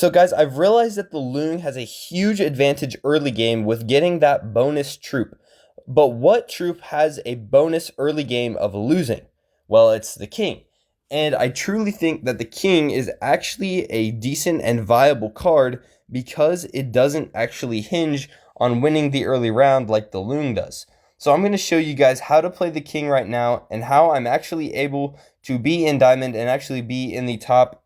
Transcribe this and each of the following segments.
So guys, I've realized that the Loong has a huge advantage early game with getting that bonus troop. But what troop has a bonus early game of losing? Well, it's the king. And I truly think that the king is actually a decent and viable card because it doesn't actually hinge on winning the early round like the Loong does. So I'm going to show you guys how to play the king right now and how I'm actually able to be in diamond and actually be in the top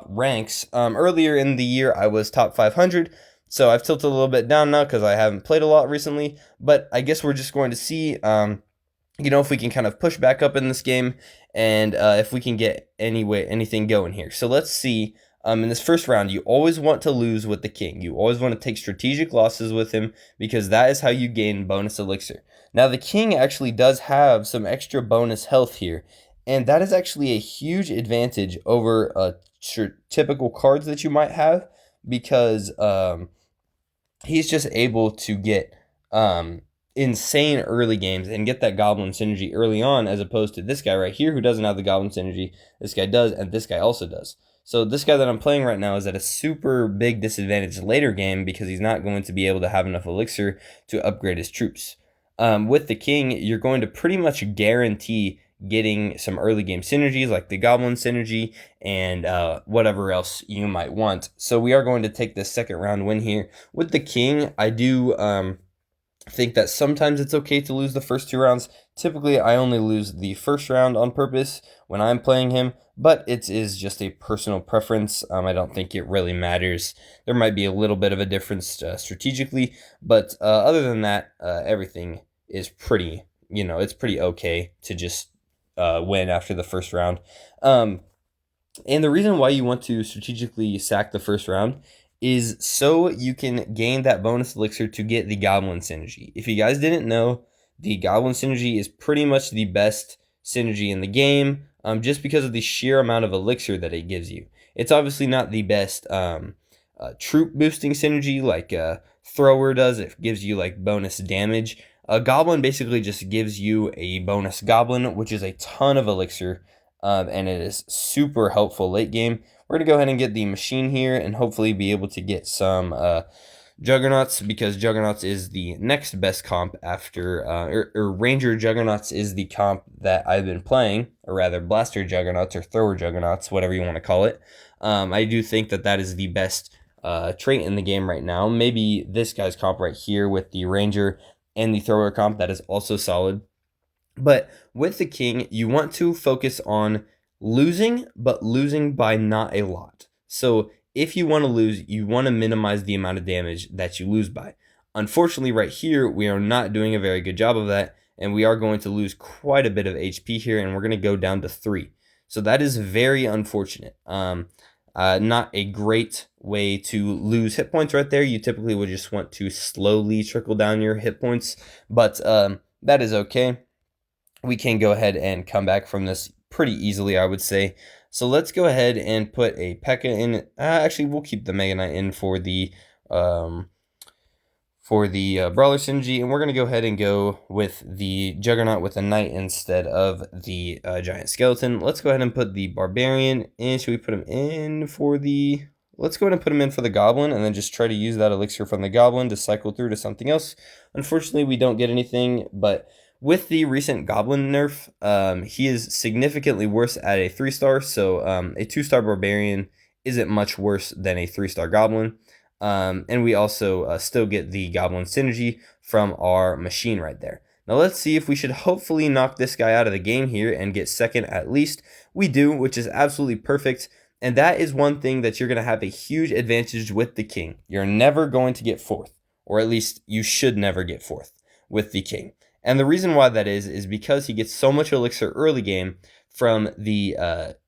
ranks. Earlier in the year, I was top 500, so I've tilted a little bit down now because I haven't played a lot recently. But I guess we're just going to see, if we can kind of push back up in this game and if we can get anything going here. So let's see. In this first round, you always want to lose with the king. You always want to take strategic losses with him because that is how you gain bonus elixir. Now, the king actually does have some extra bonus health here, and that is actually a huge advantage over typical cards that you might have because he's just able to get insane early games and get that goblin synergy early on, as opposed to this guy right here who doesn't have the goblin synergy. This guy does, and this guy also does. So this guy that I'm playing right now is at a super big disadvantage later game because he's not going to be able to have enough elixir to upgrade his troops. With the king, you're going to pretty much guarantee getting some early game synergies like the goblin synergy and whatever else you might want. So we are going to take this second round win here. With the king, I do think that sometimes it's okay to lose the first two rounds. Typically, I only lose the first round on purpose when I'm playing him, but it is just a personal preference. I don't think it really matters. There might be a little bit of a difference strategically, but other than that, everything is pretty, it's pretty okay to just win after the first round. And the reason why you want to strategically sack the first round is so you can gain that bonus elixir to get the goblin synergy. If you guys didn't know, the goblin synergy is pretty much the best synergy in the game, just because of the sheer amount of elixir that it gives you. It's obviously not the best troop boosting synergy like Thrower does. It gives you like bonus damage. A goblin basically just gives you a bonus goblin, which is a ton of elixir, and it is super helpful late game. We're going to go ahead and get the machine here and hopefully be able to get some Juggernauts, because Juggernauts is the next best comp after, or Ranger Juggernauts is the comp that I've been playing, or rather Blaster Juggernauts or Thrower Juggernauts, whatever you want to call it. I do think that that is the best trait in the game right now. Maybe this guy's comp right here with the Ranger and the Thrower comp, that is also solid. But with the king, you want to focus on losing, but losing by not a lot. So if you want to lose, you want to minimize the amount of damage that you lose by. Unfortunately, right here, we are not doing a very good job of that, and we are going to lose quite a bit of HP here, and we're going to go down to 3. So that is very unfortunate. Not a great way to lose hit points right there. You typically would just want to slowly trickle down your hit points, but that is okay. We can go ahead and come back from this pretty easily, I would say. So let's go ahead and put a P.E.K.K.A in. Actually, we'll keep the Mega Knight in for the Brawler synergy, and we're going to go ahead and go with the Juggernaut with a Knight instead of the Giant Skeleton. Let's go ahead and put the Barbarian in. Should we put him in for the... Let's go ahead and put him in for the Goblin, and then just try to use that elixir from the Goblin to cycle through to something else. Unfortunately, we don't get anything, but with the recent Goblin nerf, he is significantly worse at a 3-star, so a 2-star Barbarian isn't much worse than a 3-star Goblin. And we also still get the Goblin synergy from our machine right there. Now let's see if we should hopefully knock this guy out of the game here and get second at least. We do, which is absolutely perfect. And that is one thing that you're going to have a huge advantage with the king. You're never going to get fourth, or at least you should never get fourth with the king. And the reason why that is because he gets so much elixir early game from the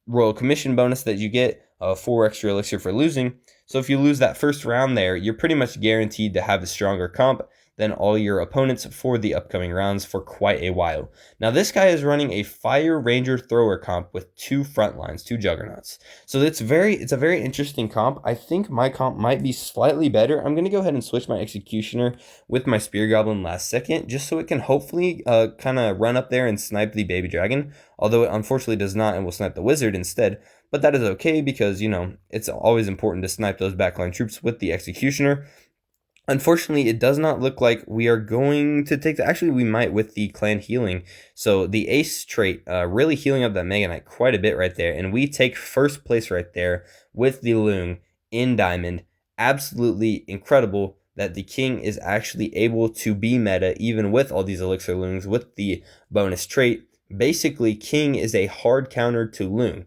Royal Commission bonus that you get, 4 extra elixir for losing. So if you lose that first round there, you're pretty much guaranteed to have a stronger comp than all your opponents for the upcoming rounds for quite a while. Now this guy is running a Fire Ranger Thrower comp with 2 front lines, 2 Juggernauts. So it's a very interesting comp. I think my comp might be slightly better. I'm going to go ahead and switch my Executioner with my Spear Goblin last second, just so it can hopefully kind of run up there and snipe the Baby Dragon, although it unfortunately does not and will snipe the Wizard instead. but that is okay because, it's always important to snipe those backline troops with the Executioner. Unfortunately, it does not look like we are going to take the. Actually, we might with the clan healing. So the ace trait, really healing up that Mega Knight quite a bit right there. And we take first place right there with the Loong in Diamond. Absolutely incredible that the king is actually able to be meta even with all these Elixir Loongs with the bonus trait. Basically, king is a hard counter to Loong.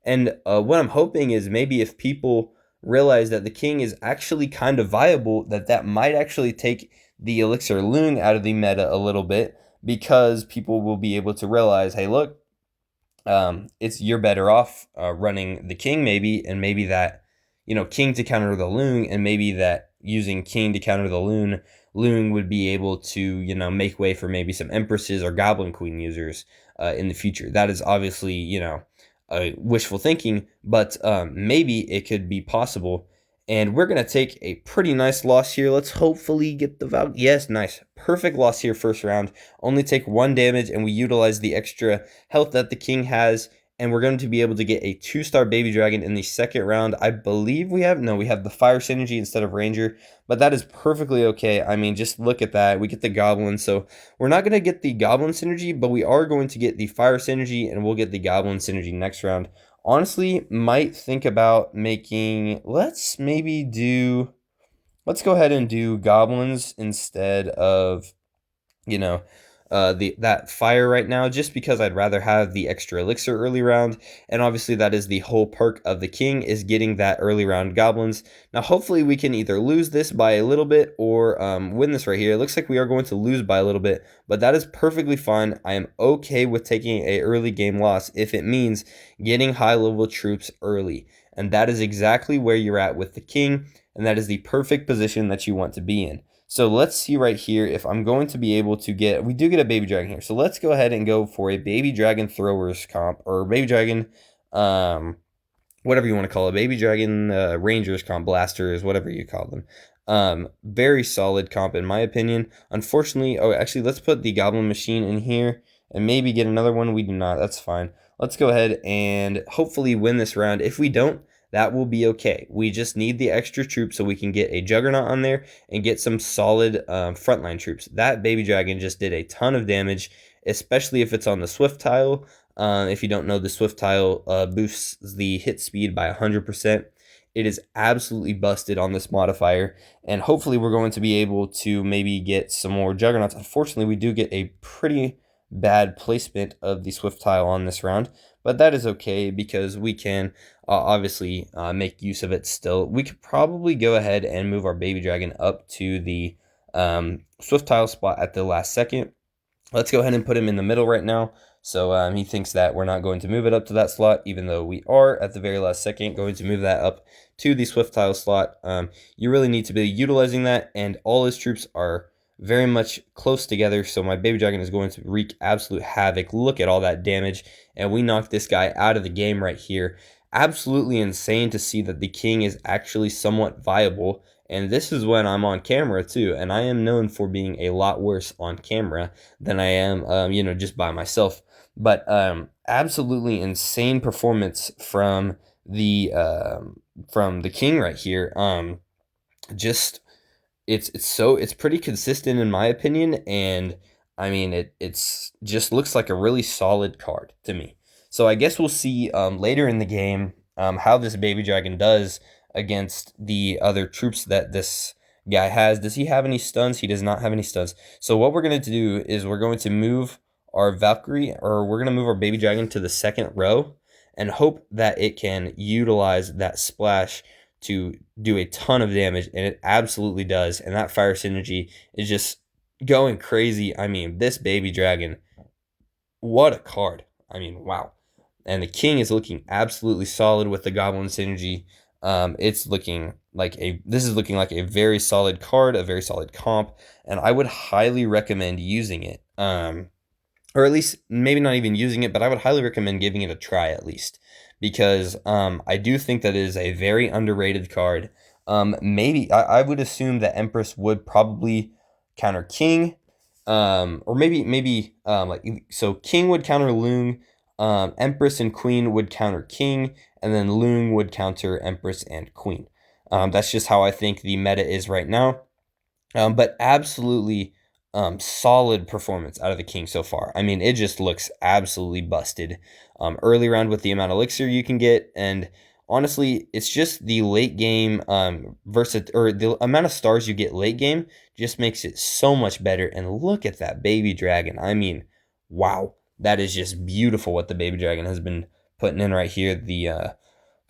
And what I'm hoping is maybe if people realize that the king is actually kind of viable, that might actually take the Elixir Loong out of the meta a little bit, because people will be able to realize, hey, look, you're better off running the king maybe, and maybe that, king to counter the Loong, and maybe that using king to counter the Loong would be able to, make way for maybe some Empresses or Goblin Queen users in the future. That is obviously, wishful thinking, but maybe it could be possible. And we're going to take a pretty nice loss here. Let's hopefully get the value. Yes, nice. Perfect loss here first round. Only take 1 damage, and we utilize the extra health that the king has. And we're going to be able to get a 2-star baby dragon in the second round. I believe we have the fire synergy instead of ranger, but that is perfectly okay. I mean, just look at that. We get the goblin, so we're not going to get the goblin synergy, but we are going to get the fire synergy, and we'll get the goblin synergy next round. Honestly, might think about making, let's go ahead and do goblins instead of, you know, that fire right now, just because I'd rather have the extra elixir early round, and obviously that is the whole perk of the king, is getting that early round goblins. Now hopefully we can either lose this by a little bit or win this right here. It looks like we are going to lose by a little bit, but that is perfectly fine. I am okay with taking a early game loss if it means getting high level troops early, and that is exactly where you're at with the king, and that is the perfect position that you want to be in. So let's see right here if I'm going to be able to get, we do get a baby dragon here. So let's go ahead and go for a baby dragon throwers comp, or baby dragon, whatever you want to call it, baby dragon rangers comp, blasters, whatever you call them. Very solid comp in my opinion. Unfortunately, actually let's put the goblin machine in here and maybe get another one. We do not, that's fine. Let's go ahead and hopefully win this round. If we don't, that will be okay. We just need the extra troops so we can get a Juggernaut on there and get some solid frontline troops. That baby dragon just did a ton of damage, especially if it's on the Swift tile. If you don't know, the Swift tile boosts the hit speed by 100%. It is absolutely busted on this modifier, and hopefully we're going to be able to maybe get some more Juggernauts. Unfortunately, we do get a pretty bad placement of the Swift tile on this round, but that is okay because we can obviously make use of it still. We could probably go ahead and move our baby dragon up to the Swift tile spot at the last second. Let's go ahead and put him in the middle right now. So he thinks that we're not going to move it up to that slot, even though we are at the very last second going to move that up to the Swift tile slot. You really need to be utilizing that, and all his troops are very much close together, so my baby dragon is going to wreak absolute havoc. Look at all that damage, and we knocked this guy out of the game right here. Absolutely insane to see that the king is actually somewhat viable, and this is when I'm on camera too, and I am known for being a lot worse on camera than I am, just by myself. But absolutely insane performance from the king right here. Just it's pretty consistent in my opinion, and I mean it's just looks like a really solid card to me. So I guess we'll see later in the game how this baby dragon does against the other troops that this guy has. Does he have any stuns? He does not have any stuns. So what we're going to do is we're going to move our Valkyrie, or we're going to move our baby dragon to the second row and hope that it can utilize that splash to do a ton of damage, and it absolutely does. And that fire synergy is just going crazy. I mean, this baby dragon, what a card. I mean, wow. And the king is looking absolutely solid with the goblin synergy. This is looking like a very solid card, a very solid comp, and I would highly recommend using it. Or at least maybe not even using it, but I would highly recommend giving it a try at least, because I do think that it is a very underrated card. Maybe I would assume that Empress would probably counter King, or maybe so King would counter Loong, Empress and Queen would counter King, and then Loong would counter Empress and Queen. That's just how I think the meta is right now. But absolutely solid performance out of the King so far. I mean, it just looks absolutely busted. Early round with the amount of elixir you can get, and honestly, it's just the late game or the amount of stars you get late game just makes it so much better. And look at that baby dragon. I mean, wow, that is just beautiful what the baby dragon has been putting in right here. The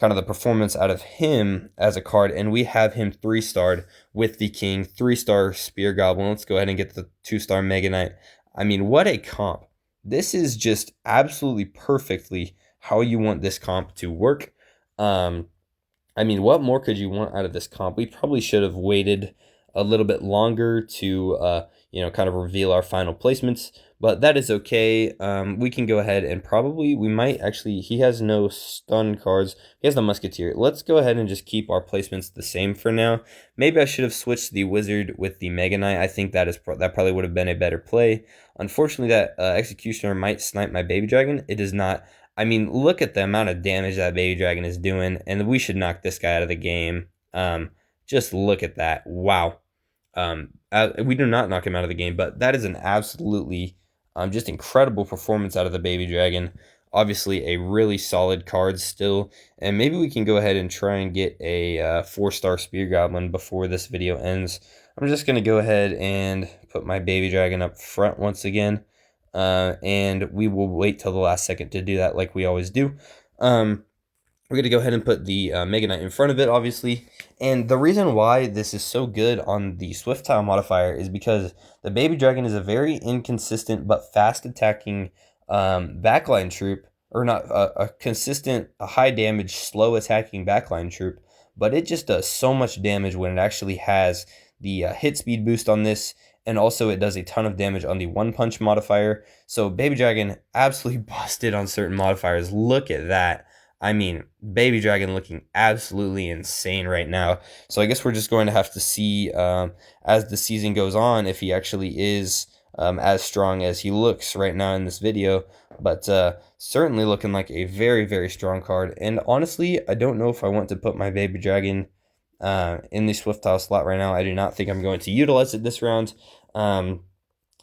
kind of the performance out of him as a card, and we have him 3-starred with the King, 3-star Spear Goblin. Let's go ahead and get the 2-star Mega Knight. I mean, what a comp. This is just absolutely perfectly how you want this comp to work. I mean, what more could you want out of this comp? We probably should have waited a little bit longer to, kind of reveal our final placements, but that is okay. We can go ahead and we might actually, he has no stun cards. He has the Musketeer. Let's go ahead and just keep our placements the same for now. Maybe I should have switched the Wizard with the Mega Knight. I think that probably would have been a better play. Unfortunately, that Executioner might snipe my Baby Dragon. It does not. I mean, look at the amount of damage that Baby Dragon is doing, and we should knock this guy out of the game. Just look at that. Wow. We do not knock him out of the game, but that is an absolutely just incredible performance out of the Baby Dragon. Obviously, a really solid card still, and maybe we can go ahead and try and get a 4-star Spear Goblin before this video ends. I'm just going to go ahead and put my Baby Dragon up front once again. And we will wait till the last second to do that like we always do. We're going to go ahead and put the Mega Knight in front of it, obviously. And the reason why this is so good on the Swift Tile modifier is because the Baby Dragon is a very inconsistent but fast attacking backline troop, or not a consistent, a high damage, slow attacking backline troop. But it just does so much damage when it actually has the hit speed boost on this, and also it does a ton of damage on the one punch modifier. So Baby Dragon absolutely busted on certain modifiers. Look at that. I mean, Baby Dragon looking absolutely insane right now. So I guess we're just going to have to see as the season goes on if he actually is as strong as he looks right now in this video. But certainly looking like a very, very strong card. And honestly, I don't know if I want to put my Baby Dragon in the Swift Tile slot right now. I do not think I'm going to utilize it this round. I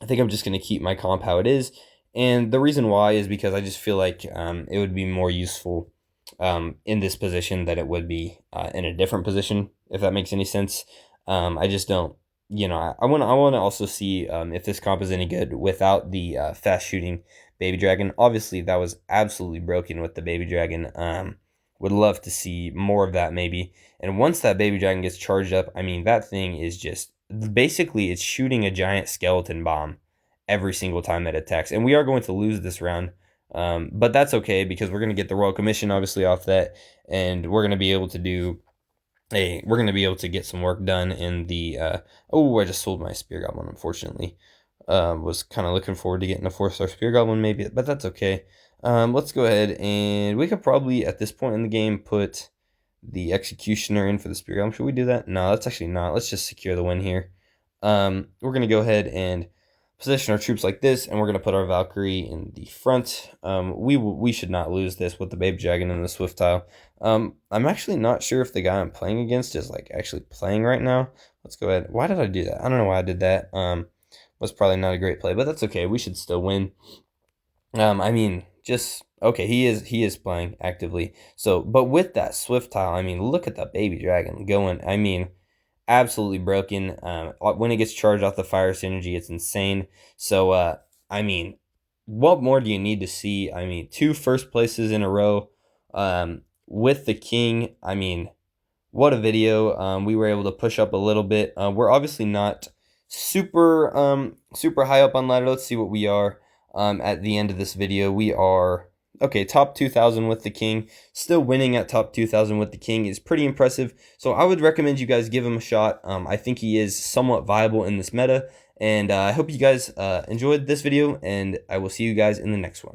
think I'm just going to keep my comp how it is. And the reason why is because I just feel like it would be more useful in this position than it would be in a different position, if that makes any sense. I just don't, I want to also see if this comp is any good without the fast shooting Baby Dragon. Obviously, that was absolutely broken with the Baby Dragon. Would love to see more of that maybe. And once that Baby Dragon gets charged up, I mean, that thing is just, basically, it's shooting a giant skeleton bomb every single time it attacks. And we are going to lose this round. But that's okay because we're going to get the Royal Commission obviously off that, and we're going to be able to get some work done in the I just sold my Spear Goblin, unfortunately. Was kind of looking forward to getting a 4-star Spear Goblin maybe, but that's okay. Let's go ahead, and we could probably at this point in the game put the Executioner in for the Spear Goblin. Should we do that? No, let's actually not. Let's just secure the win here. We're going to go ahead and position our troops like this, and we're going to put our Valkyrie in the front. We should not lose this with the Baby Dragon and the Swift Tile. I'm actually not sure if the guy I'm playing against is like actually playing right now. Let's go ahead. Why did I do that? I don't know why I did that. Was probably not a great play, but that's okay. We should still win. I mean, just okay. He is playing actively. So, but with that Swift Tile, I mean, look at the Baby Dragon going. I mean, absolutely broken. When it gets charged off the fire synergy, it's insane. So, I mean, what more do you need to see? I mean, 2 first places in a row with the King. I mean, what a video. We were able to push up a little bit. We're obviously not super high up on ladder. Let's see what we are at the end of this video. We are okay, top 2,000 with the King. Still winning at top 2,000 with the King is pretty impressive. So I would recommend you guys give him a shot. I think he is somewhat viable in this meta. And I hope you guys enjoyed this video, and I will see you guys in the next one.